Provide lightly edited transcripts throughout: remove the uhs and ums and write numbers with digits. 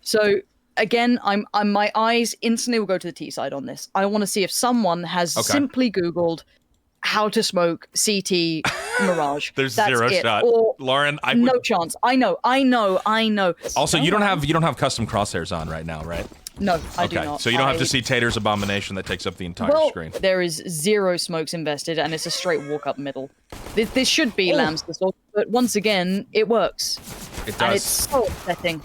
So again, my eyes instantly will go to the T side on this. I want to see if someone has simply Googled how to smoke CT Mirage. There's That's zero it. shot. Or Lauren, no chance. I know. Also, you don't have custom crosshairs on right now, right? No, I do not. So you don't have to see Tater's abomination that takes up the entire screen. There is 0 smokes invested, and it's a straight walk up middle. This should be Lamb's Assault, but once again, it works. It does. And it's so upsetting.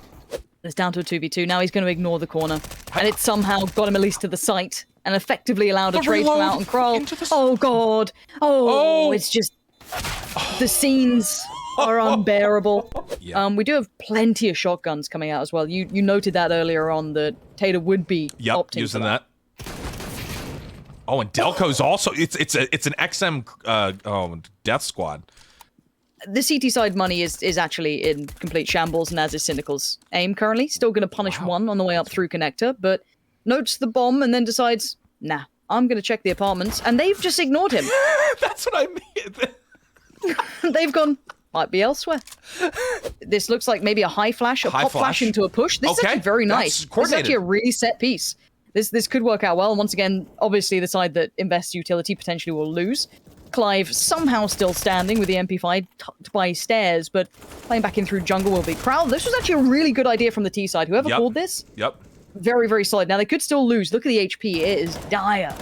It's down to a 2v2. Now he's going to ignore the corner. And it somehow got him at least to the site and effectively allowed a trade to come out and crawl. Oh, God. Oh, it's just... The scenes are unbearable. Yeah. We do have plenty of shotguns coming out as well. You noted that earlier on that Tater would be opting using for that. Oh, and Delco's also... It's an XM death squad. The CT side money is actually in complete shambles, and as is Syndical's aim currently. Still going to punish one on the way up through connector, but notes the bomb and then decides, nah, I'm going to check the apartments, and they've just ignored him. That's what I mean. They've gone, might be elsewhere. This looks like maybe a high flash, a pop flash into a push. This is actually very nice. This is actually a really set piece. This could work out well. And once again, obviously the side that invests utility potentially will lose. Clive somehow still standing with the MP5 tucked by stairs, but playing back in through jungle will be Crowd. This was actually a really good idea from the T side. Whoever called this, very, very solid. Now, they could still lose. Look at the HP. It is dire.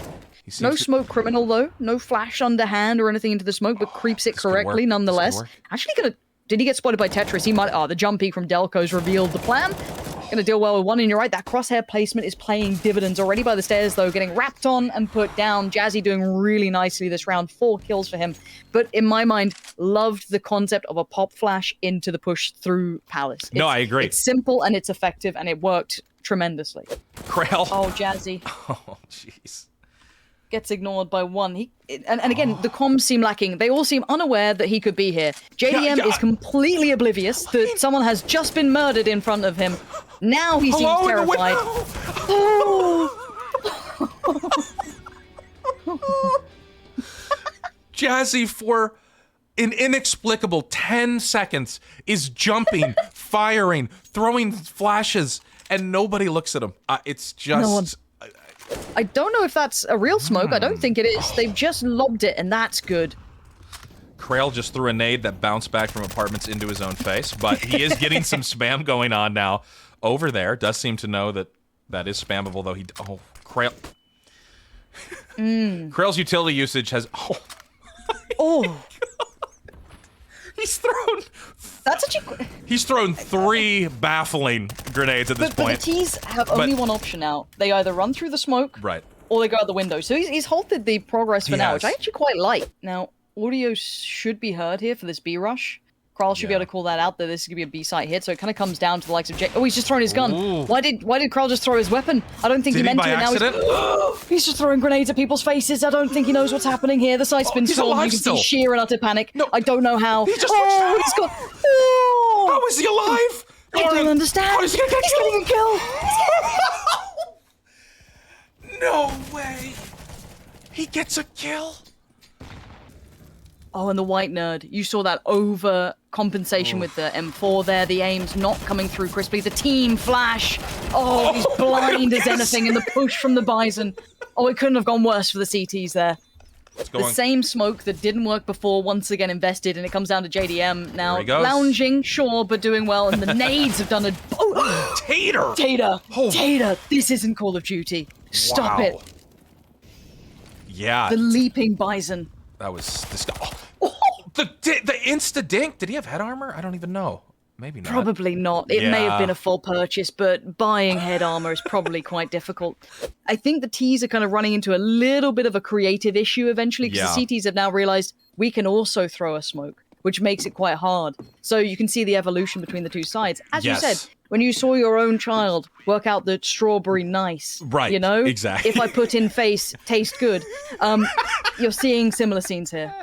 No smoke criminal, though. No flash underhand or anything into the smoke, but creeps it correctly nonetheless. Actually gonna... Did he get spotted by Tetris? He might... the jump peek from Delco's revealed the plan. Gonna deal well with one, and you're right, that crosshair placement is paying dividends already by the stairs, though, getting wrapped on and put down. Jazzy doing really nicely this round, 4 kills for him. But in my mind, loved the concept of a pop flash into the push through Palace. I agree. It's simple and it's effective, and it worked tremendously. Krail. Oh, Jazzy. Oh, jeez. Gets ignored by one. And again, the comms seem lacking. They all seem unaware that he could be here. JDM is completely oblivious that someone has just been murdered in front of him. Now he seems terrified. Jazzy, for an inexplicable 10 seconds, is jumping, firing, throwing flashes, and nobody looks at him. It's just... No one. I don't know if that's a real smoke. I don't think it is. They've just lobbed it, and that's good. Krail just threw a nade that bounced back from apartments into his own face, but he is getting some spam going on now over there. Does seem to know that that is spammable, though. Krail. Krail's utility usage has... He's thrown... He's thrown 3 baffling grenades at this point. But the T's have only one option now. They either run through the smoke, or they go out the window. So he's halted the progress for now, which I actually quite like. Now, audio should be heard here for this B rush. Krail should be able to call that out, that this is going to be a B-site hit, so it kind of comes down to the likes of Jay. Oh, he's just thrown his gun. Ooh. Why did Krail just throw his weapon? I don't think he meant to. Now he's just throwing grenades at people's faces. I don't think he knows what's happening here. The site's been stormed. You can see sheer and utter panic. No. I don't know how. He just he's got... How is he alive? I don't understand. How is he He's getting a kill. No way. He gets a kill. Oh, and the white nerd. You saw that overcompensation with the M4 there. The aim's not coming through crisply. The team flash. Oh, he's blind as anything in the push from the Bison. Oh, it couldn't have gone worse for the CTs there. The same smoke that didn't work before, once again invested, and it comes down to JDM now. Lounging, sure, but doing well, and the nades have done a... Oh, Tater! Tater! This isn't Call of Duty. Stop it. Yeah. The leaping Bison. That was disgusting. The insta-dink! Did he have head armor? I don't even know. Maybe not. Probably not. It may have been a full purchase, but buying head armor is probably quite difficult. I think the T's are kind of running into a little bit of a creative issue eventually, because the CTs have now realized we can also throw a smoke, which makes it quite hard. So you can see the evolution between the two sides. As you said, when you saw your own child work out the strawberry nice, you know? Exactly. If I put in face, taste good. You're seeing similar scenes here.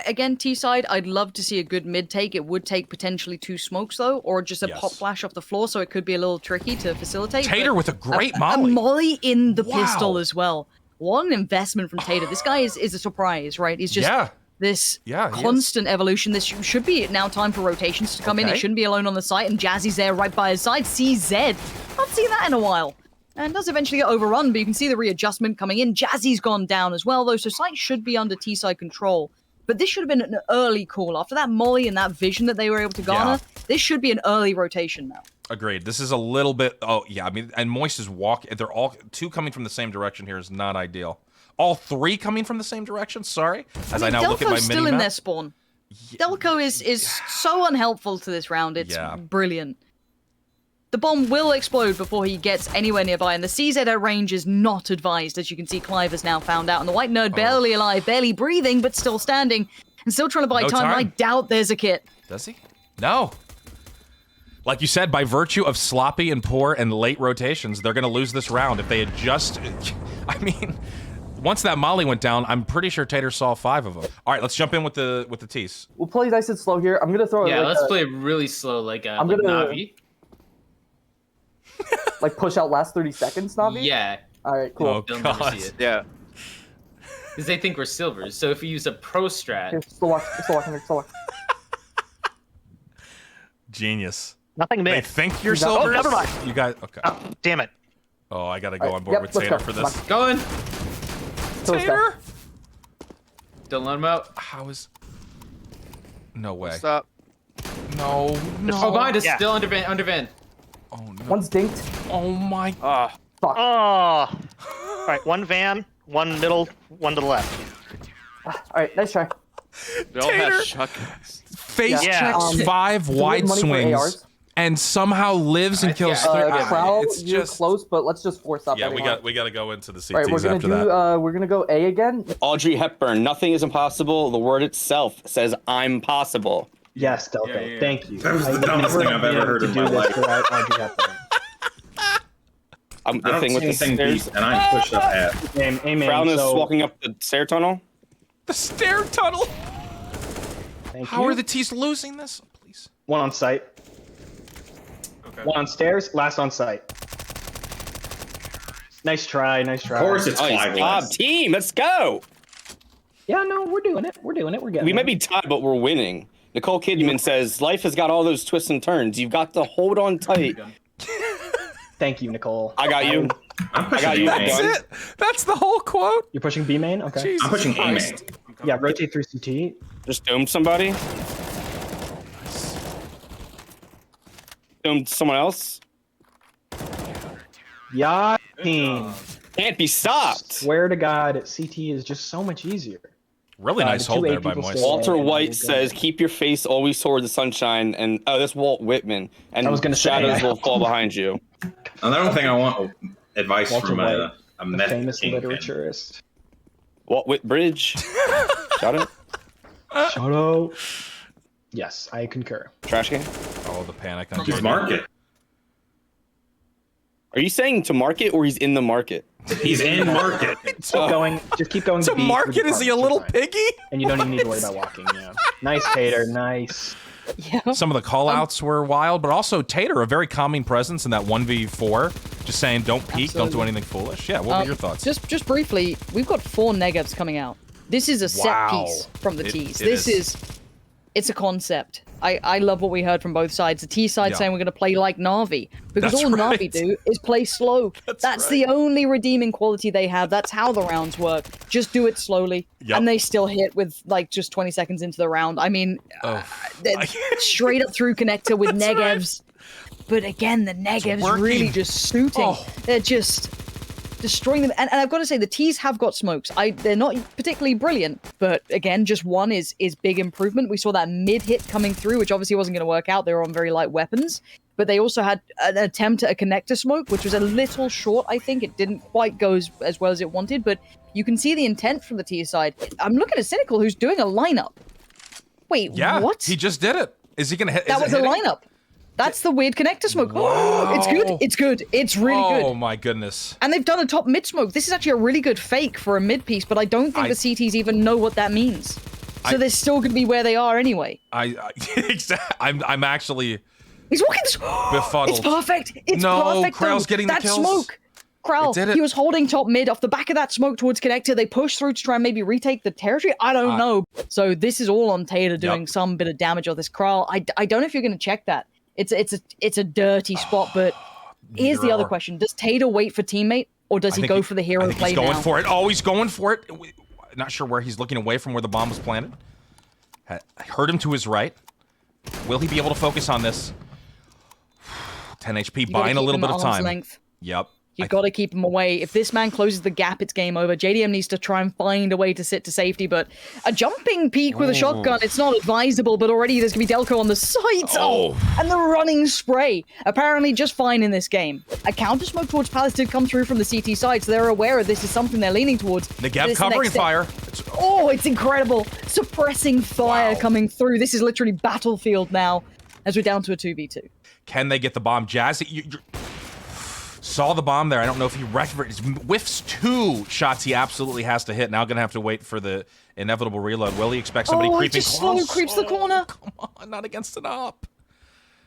Again, T-side, I'd love to see a good mid-take. It would take potentially 2 smokes, though, or just a pop flash off the floor, so it could be a little tricky to facilitate. Tater with a great molly. A molly in the pistol as well. What an investment from Tater. This guy is a surprise, right? He's just this constant evolution. This should be now time for rotations to come in. It shouldn't be alone on the site, and Jazzy's there right by his side. CZ, not seen that in a while. And does eventually get overrun, but you can see the readjustment coming in. Jazzy's gone down as well, though, so site should be under T-side control. But this should have been an early call. After that molly and that vision that they were able to garner, this should be an early rotation now. Agreed. This is a little bit... Oh, yeah, I mean, and Moist is walking... They're all... 2 coming from the same direction here is not ideal. All 3 coming from the same direction? Sorry. As I now look at my mini-map. Delco's still in their spawn. Yeah. Delco is so unhelpful to this round. It's brilliant. The bomb will explode before he gets anywhere nearby, and the CZ at range is not advised, as you can see Clive has now found out. And the white nerd barely alive, barely breathing, but still standing, and still trying to buy time. I doubt there's a kit. Does he? No. Like you said, by virtue of sloppy and poor and late rotations, they're going to lose this round. If they had just... I mean, once that molly went down, I'm pretty sure Tater saw 5 of them. All right, let's jump in with the tees. We'll play nice and slow here. I'm going to throw... Yeah, let's play really slow, like Navi. Like push out last 30 seconds, Navi? Yeah. All right, cool. Oh, They'll never see it. Yeah. Because they think we're silvers. So if we use a pro strat... Here, still watch. Genius. Nothing mid. They think you're silvers? Oh, never mind. You guys... Okay. Oh, damn it. Oh, I got to go on board with Tater for this. Going. Tater? Don't let him out. How is... No way. Stop. No. Oh, behind us. Still under van. Oh, no. One's dinked. Oh, my... Fuck. Oh. All right, 1 van, 1 middle, 1 to the left. All right, nice try. They all have shotguns. Face checks 5 wide swings and somehow lives and kills 3. Prowl, It's you're just close, but let's just force up. Yeah, we got to go into the CTs All right, we're after that. we're gonna go A again. Audrey Hepburn, nothing is impossible. The word itself says I'm possible. Yes, Delco. Thank you. That was the dumbest thing I've ever heard in my life. I'm the I don't thing see with the anything stairs. deep, and I'm pushed up at. Amen. Brown is walking up the stair tunnel. The stair tunnel. Thank How you. are the T's losing this? Please. 1 on site. Okay. 1 on stairs. Last on site. Nice try. Of course, it's Nice 5 job, less. team. Let's go. Yeah, no, we're doing it. We're getting We it. might be tied, but we're winning. Nicole Kidman says, life has got all those twists and turns. You've got to hold on tight. Thank you, Nicole. I got you. I'm I pushing got you. A main. That's it. That's the whole quote. You're pushing B main? Okay. Jesus I'm pushing A main. Christ. Yeah, rotate through CT. Just domed somebody. Domed someone else. Yeah, team. Can't be stopped. Swear to God, CT is just so much easier. Really nice the hold 2A there by people Moist. stay Walter away, White and says, keep your face always toward the sunshine. And oh, that's Walt Whitman. And I was gonna say, shadows will fall behind you. Another thing I want advice Walter from White, a the meth famous kingpin. literaturist. Walt Whitbridge. Shout out. Shout out. Yes, I concur. Trash can. Oh, the panic on He's Jimmy. market. Are you saying to market or he's in the market? He's in market. Keep going. Just keep going. To B market, through is he a the little department, piggy? and you don't even need to worry about walking. Yeah. Nice, Tater. Nice. Yeah. Some of the call-outs were wild, but also Tater, a very calming presence in that 1v4. Just saying, don't peek, don't do anything foolish. Yeah, what were your thoughts? Just briefly, we've got 4 negatives coming out. This is a set piece from the T's. It's a concept. I love what we heard from both sides. The T side saying we're going to play like Na'Vi. Because all Na'Vi do is play slow. That's the only redeeming quality they have. That's how the rounds work. Just do it slowly. Yep. And they still hit with like just 20 seconds into the round. I mean, straight up through connector with negevs. But again, the negevs really just suiting. They're just destroying them. And I've got to say, the T's have got smokes. They're not particularly brilliant, but again, just one is big improvement. We saw that mid hit coming through, which obviously wasn't going to work out. They were on very light weapons, but they also had an attempt at a connector smoke, which was a little short. I think it didn't quite go as well as it wanted, but you can see the intent from the T side. I'm looking at Cynical, who's doing a lineup. Wait, what? He just did it. Is he going to hit? That was a lineup. That's the weird connector smoke. Wow. It's good. It's good. It's really good. Oh my goodness. And they've done a top mid smoke. This is actually a really good fake for a mid piece, but I don't think the CTs even know what that means. So they're still going to be where they are anyway. I'm actually He's walking. befuddled. It's perfect. It's no, perfect. Krail's getting that the kills. smoke. Krell, he was holding top mid off the back of that smoke towards connector. They pushed through to try and maybe retake the territory. I don't know. So this is all on Tater doing some bit of damage on this Krell. I don't know if you're going to check that. It's a dirty spot, but here's the other question. Does Tater wait for teammate, or does he go for the hero play now? He's going for it. Oh, he's going for it. Not sure where he's looking away from where the bomb was planted. I heard him to his right. Will he be able to focus on this? 10 HP, buying a little bit of time. Length. Yep. You've got to keep him away. If this man closes the gap, it's game over. JDM needs to try and find a way to sit to safety, but a jumping peek with a shotgun, it's not advisable, but already there's going to be Delco on the site. And the running spray. Apparently just fine in this game. A counter smoke towards Palace did come through from the CT side, so they're aware of this is something they're leaning towards. Negev covering fire. It's incredible. Suppressing fire coming through. This is literally Battlefield now, as we're down to a 2v2. Can they get the bomb? Jazzy, you saw the bomb there. I don't know if he whiffs 2 shots he absolutely has to hit. Now going to have to wait for the inevitable reload. Will he expect somebody creeping? He just slow creeps the corner. Come on, not against an op.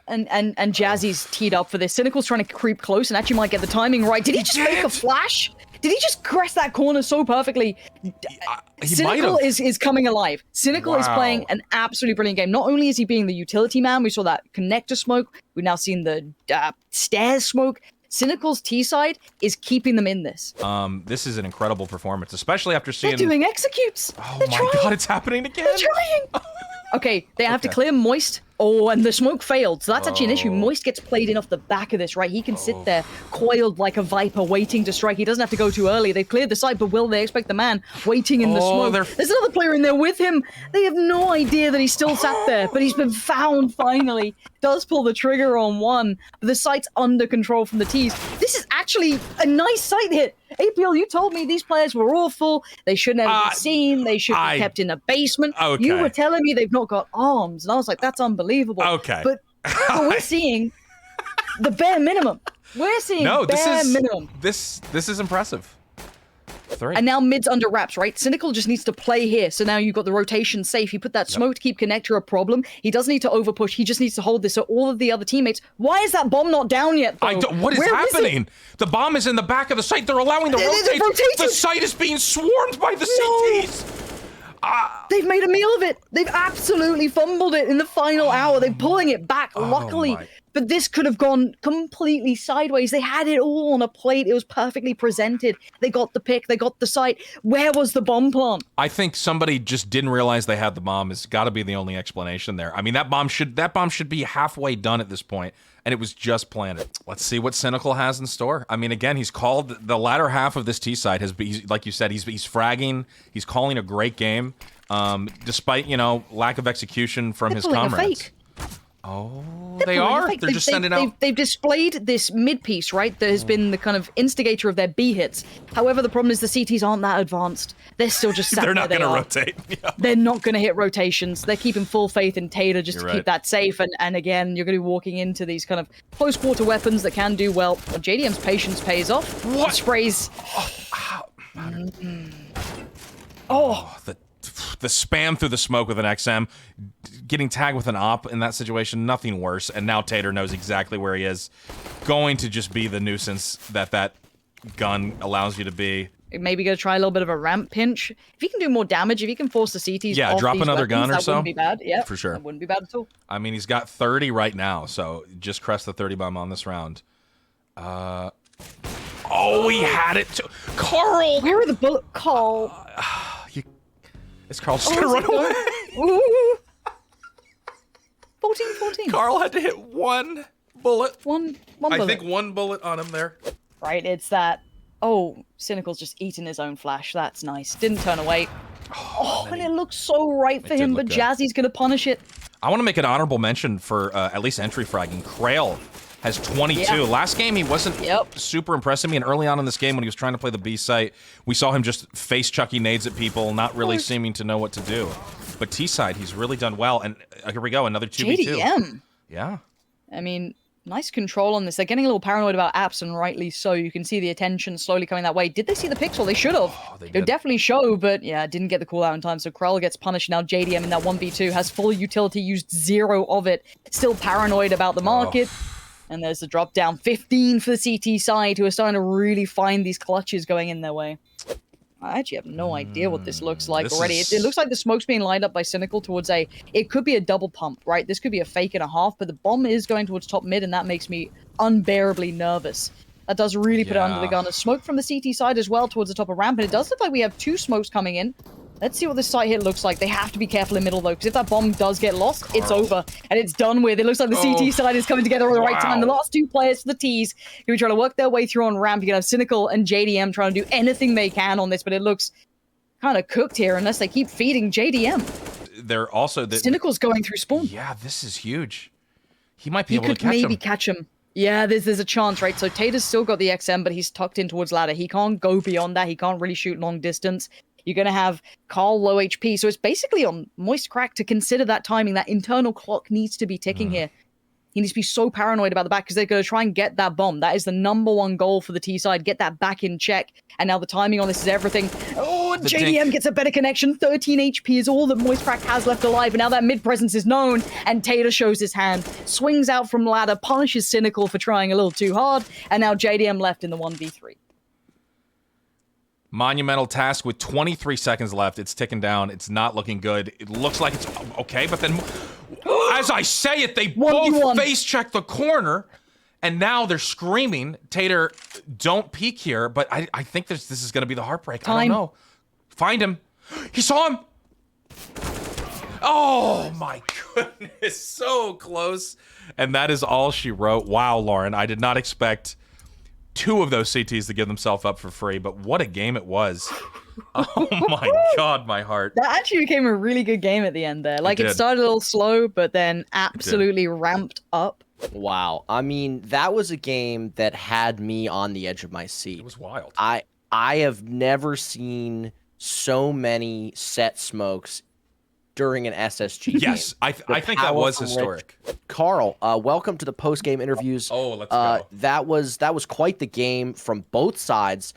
And Jazzy's teed up for this. Cynical's trying to creep close and actually might get the timing right. Did he just make a flash? Did he just crest that corner so perfectly? Cynical is coming alive. Cynical is playing an absolutely brilliant game. Not only is he being the utility man, we saw that connector smoke. We've now seen the stairs smoke. Cynical's T-side is keeping them in this. This is an incredible performance, especially after seeing... They're doing executes. Oh They're my trying. God, it's happening again. They're trying. Okay, they have to clear Moist. And the smoke failed. So that's actually an issue. Moist gets played in off the back of this, right? He can sit there coiled like a viper waiting to strike. He doesn't have to go too early. They've cleared the site, but will they expect the man waiting in the smoke? There's another player in there with him. They have no idea that he's still sat there, but he's been found finally. Does pull the trigger on one, but the site's under control from the T's. This is actually a nice site hit. APL, you told me these players were awful. They shouldn't have been seen. They should be kept in a basement. You were telling me they've not got arms, and I was like, that's unbelievable. Okay. But we're seeing the bare minimum. We're seeing minimum. This is impressive. 3. And now mid's under wraps, right? Cynical just needs to play here. So now you've got the rotation safe. You put that smoke to keep connector a problem. He doesn't need to overpush. He just needs to hold this. So all of the other teammates, why is that bomb not down yet, though? What is happening? The bomb is in the back of the site. They're allowing the rotate. The site is being swarmed by the CTs. They've made a meal of it. They've absolutely fumbled it in the final hour. They're pulling it back, luckily. But this could have gone completely sideways. They had it all on a plate. It was perfectly presented. They got the pick. They got the site. Where was the bomb plant? I think somebody just didn't realize they had the bomb. It's got to be the only explanation there. I mean, that bomb should be halfway done at this point, and it was just planted. Let's see what Cynical has in store. I mean, again, he's called the latter half of this T side has been, like you said, he's fragging. He's calling a great game, despite lack of execution from his comrades. They are? They're just sending out... They've displayed this mid-piece, right? That has been the kind of instigator of their B hits. However, the problem is the CTs aren't that advanced. They're still just sat They're not going to rotate. Yeah. They're not going to hit rotations. They're keeping full faith in Tater just to keep that safe. And again, you're going to be walking into these kind of close-quarter weapons that can do well. But JDM's patience pays off. What? Sprays... The spam through the smoke with an XM, getting tagged with an op in that situation, nothing worse. And now Tater knows exactly where he is. Going to just be the nuisance that gun allows you to be. Maybe going to try a little bit of a ramp pinch. If he can do more damage, if he can force the CTs off drop these another weapons, gun or that so. wouldn't be bad. Yeah, for sure. That wouldn't be bad at all. I mean, he's got 30 right now, so just crest the 30 bomb on this round. He had it too. Carl! Where are the bullet? Carl. Is Carl just gonna run away? Ooh. 14. Carl had to hit one bullet. One bullet. I think one bullet on him there. Right, it's that. Cynical's just eating his own flash. That's nice. Didn't turn away. And it looks so right for him, but Jazzy's gonna punish it. I want to make an honorable mention for at least entry fragging. Krail has 22. Yeah. Last game, he wasn't super impressing me, and early on in this game when he was trying to play the B site, we saw him just face chucky nades at people, not really seeming to know what to do. But T side, he's really done well, and here we go, another 2v2. JDM. Yeah. I mean, nice control on this. They're getting a little paranoid about apps, and rightly so. You can see the attention slowly coming that way. Did they see the pixel? They should have. They definitely show, but yeah, didn't get the call out in time. So Krell gets punished. Now JDM in that 1v2 has full utility, used 0 of it. Still paranoid about the market. And there's the drop down 15 for the CT side, who are starting to really find these clutches going in their way. I actually have no idea what this looks like already. It looks like the smoke's being lined up by Cynical towards a... It could be a double pump, right? This could be a fake and a half, but the bomb is going towards top mid, and that makes me unbearably nervous. That does really put it under the gun. There's smoke from the CT side as well towards the top of ramp, and it does look like we have 2 smokes coming in. Let's see what this site hit looks like. They have to be careful in middle, though, because if that bomb does get lost, it's over. And it's done with. It looks like the CT side is coming together at the right time. The last 2 players for the T's who are trying to work their way through on ramp. You're going to have Cynical and JDM trying to do anything they can on this, but it looks kind of cooked here unless they keep feeding JDM. They're also... Cynical's going through spawn. Yeah, this is huge. He might be able to catch him. He could maybe catch him. Yeah, there's a chance, right? So Tater's still got the XM, but he's tucked in towards ladder. He can't go beyond that. He can't really shoot long distance. You're going to have Carl low HP. So it's basically on Moist Crack to consider that timing. That internal clock needs to be ticking here. He needs to be so paranoid about the back because they're going to try and get that bomb. That is the #1 goal for the T side. Get that back in check. And now the timing on this is everything. Oh, JDM gets a better connection. 13 HP is all that Moist Crack has left alive. And now that mid presence is known. And Tater shows his hand. Swings out from ladder. Punishes Cynical for trying a little too hard. And now JDM left in the 1v3. Monumental task with 23 seconds left. It's ticking down. It's not looking good. It looks like it's okay, but then as I say it, they both face check the corner, and now they're screaming. Tater, don't peek here, but I think this is going to be the heartbreak. I don't know. Find him. He saw him. Oh my goodness, so close. And that is all she wrote. Wow, Lauren, I did not expect 2 of those CTs to give themselves up for free, but what a game it was. Oh my God, my heart. That actually became a really good game at the end there. Like, it started a little slow, but then absolutely ramped up. Wow. I mean, that was a game that had me on the edge of my seat. It was wild. I have never seen so many set smokes during an SSG game. Yes, I think that was historic. Carl, welcome to the post-game interviews. Oh, let's go. That was quite the game from both sides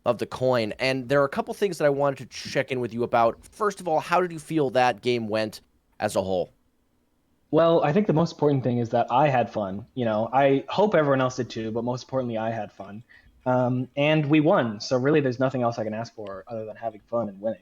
of the coin, and there are a couple things that I wanted to check in with you about. First of all, how did you feel that game went as a whole? Well, I think the most important thing is that I had fun. You know, I hope everyone else did too, but most importantly, I had fun. And we won, so really there's nothing else I can ask for other than having fun and winning.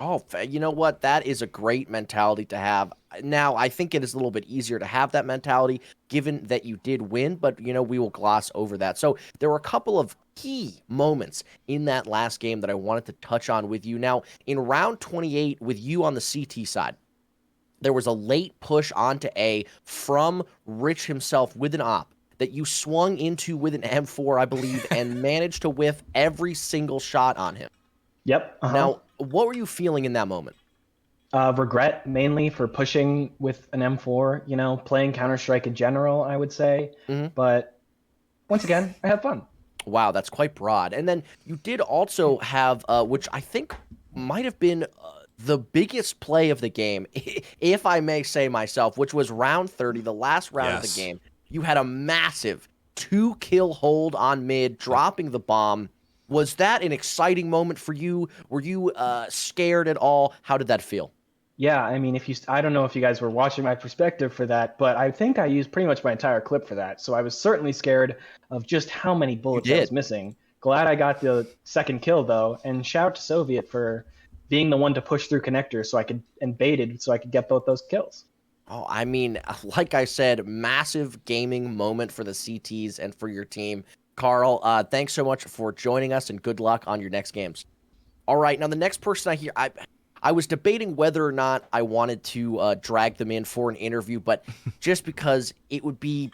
Oh, you know what? That is a great mentality to have. Now, I think it is a little bit easier to have that mentality given that you did win, but, you know, we will gloss over that. So there were a couple of key moments in that last game that I wanted to touch on with you. Now, in round 28, with you on the CT side, there was a late push onto A from Rich himself with an op that you swung into with an M4, I believe, and managed to whiff every single shot on him. Yep. Now, what were you feeling in that moment? Regret, mainly, for pushing with an M4, you know, playing Counter-Strike in general, I would say. But once again, I had fun. Wow, that's quite broad. And then you did also have, which I think might have been the biggest play of the game, if I may say myself, which was round 30, the last round of the game. You had a massive 2-kill hold on mid, dropping the bomb. Was that an exciting moment for you? Were you scared at all? How did that feel? Yeah, I mean, I don't know if you guys were watching my perspective for that, but I think I used pretty much my entire clip for that. So I was certainly scared of just how many bullets I was missing. Glad I got the second kill, though, and shout out to Soviet for being the one to push through connectors and baited so I could get both those kills. Oh, I mean, like I said, massive gaming moment for the CTs and for your team. Carl, thanks so much for joining us, and good luck on your next games. All right, now the next person I hear, I was debating whether or not I wanted to drag them in for an interview, but just because it would be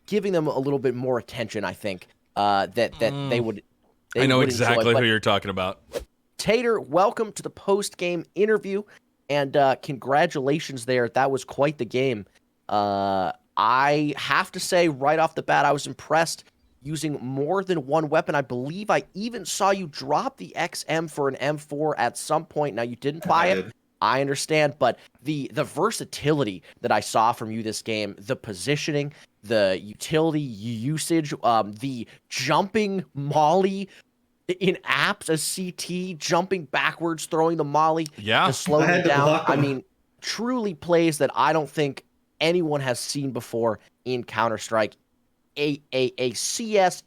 giving them a little bit more attention, I think, that they would. I know exactly who you're talking about. Tater, welcome to the post-game interview, and congratulations there. That was quite the game. I have to say, right off the bat, I was impressed using more than one weapon. I believe I even saw you drop the XM for an M4 at some point. Now, you didn't buy it. I understand, but the versatility that I saw from you this game, the positioning, the utility usage, the jumping molly in apps as CT, jumping backwards, throwing the molly to slow them down. I mean, truly plays that I don't think anyone has seen before in Counter-Strike. a CS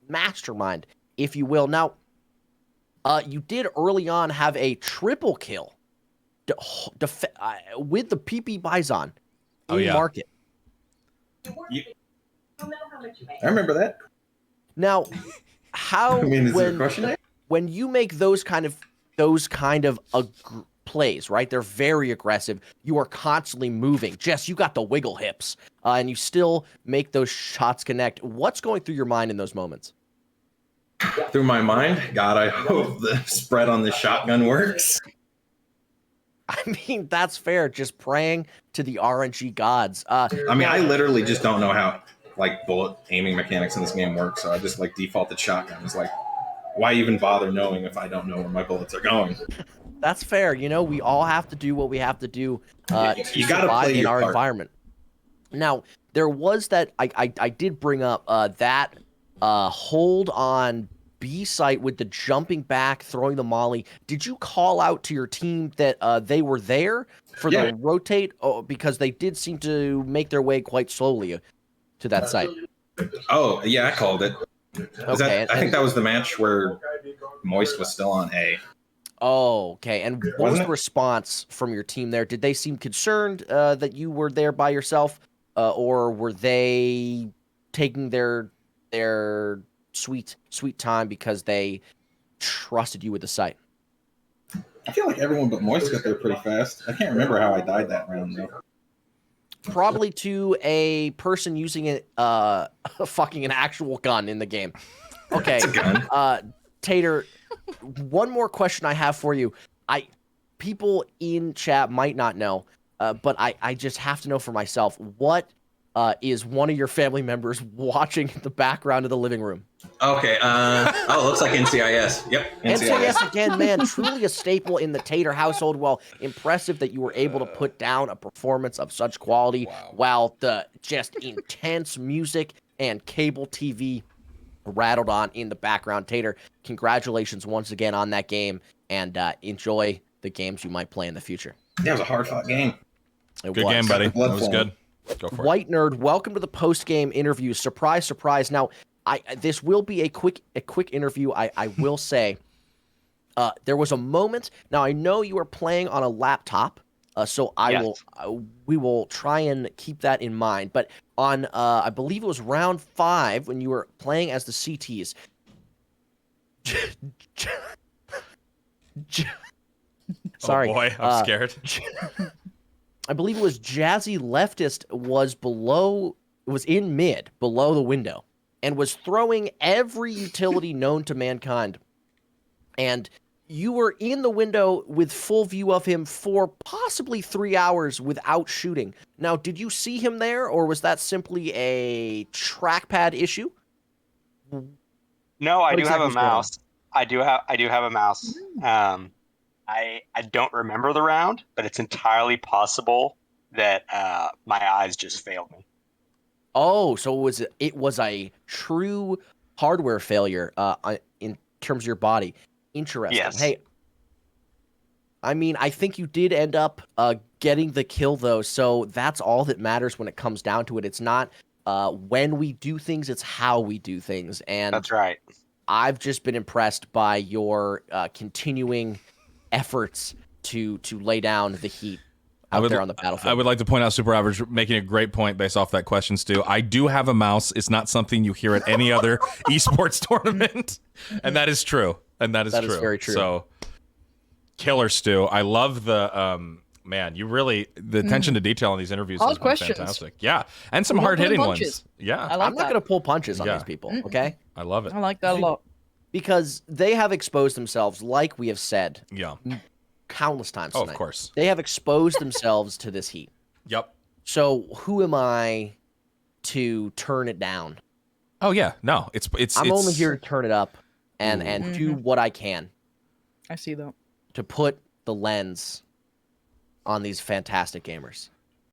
mastermind, if you will. Now, you did early on have a triple kill with the PP Bison in market. I remember that. Now, how is there a question there? When you make those kind of plays, right? They're very aggressive. You are constantly moving. Jess, you got the wiggle hips, and you still make those shots connect. What's going through your mind in those moments? Through my mind, God, I hope the spread on this shotgun works. I mean, that's fair. Just praying to the RNG gods. I mean, I literally just don't know how bullet aiming mechanics in this game work, so I just defaulted shotgun. It's why even bother knowing if I don't know where my bullets are going? That's fair. We all have to do what we have to do to you gotta survive play in our part. environment. Now, there was that I did bring up that hold on B site with the jumping back, throwing the molly. Did you call out to your team that they were there for the rotate? Oh, because they did seem to make their way quite slowly to that site. Oh, yeah, I called it. Okay, I think that was the match where Moist was still on A. Oh, okay. And what was the response from your team there? Did they seem concerned that you were there by yourself, or were they taking their sweet time because they trusted you with the site? I feel like everyone but Moist got there pretty fast. I can't remember how I died that round though. Probably to a person using it, fucking an actual gun in the game. Okay, It's a gun. Tater, one more question I have for you. People in chat might not know, but I just have to know for myself. What is one of your family members watching in the background of the living room? Okay. It looks like NCIS. Yep. NCIS again, man. Truly a staple in the Tater household. Well, impressive that you were able to put down a performance of such quality while the just intense music and cable TV rattled on in the background. Tater, congratulations once again on that game, and enjoy the games you might play in the future. That was a hard-fought game. Good game, buddy. That was good. Go for White Nerd, welcome to the post-game interview. Surprise, surprise. Now, this will be a quick interview. I will say, there was a moment. Now, I know you are playing on a laptop, so we will try and keep that in mind. But on, I believe it was round 5 when you were playing as the CTs. Sorry. Oh boy, I'm scared. I believe it was Jazzy Leftist was in mid below the window and was throwing every utility known to mankind. And you were in the window with full view of him for possibly 3 hours without shooting. Now, did you see him there, or was that simply a trackpad issue? No, I do have a mouse. I do have a mouse. I don't remember the round, but it's entirely possible that my eyes just failed me. Oh, so it was a true hardware failure in terms of your body. Interesting. Yes. Hey, I mean, I think you did end up getting the kill, though, so that's all that matters when it comes down to it. It's not when we do things, it's how we do things. And that's right. I've just been impressed by your continuing efforts to lay down the heat out there on the battlefield. I would like to point out Super Average making a great point based off that question, Stu. I do have a mouse. It's not something you hear at any other esports tournament, and that is true. And that is very true. So, killer, Stu. I love the man. You really the attention to detail in these interviews has been fantastic. Yeah, and some hard hitting ones. Yeah, I'm not going to pull punches on these people. Okay, I love it. I like that a lot. Because they have exposed themselves, like we have said, countless times tonight. Of course. They have exposed themselves to this heat. Yep. So who am I to turn it down? Oh yeah, no, I'm only here to turn it up and do what I can. I see that. To put the lens on these fantastic gamers.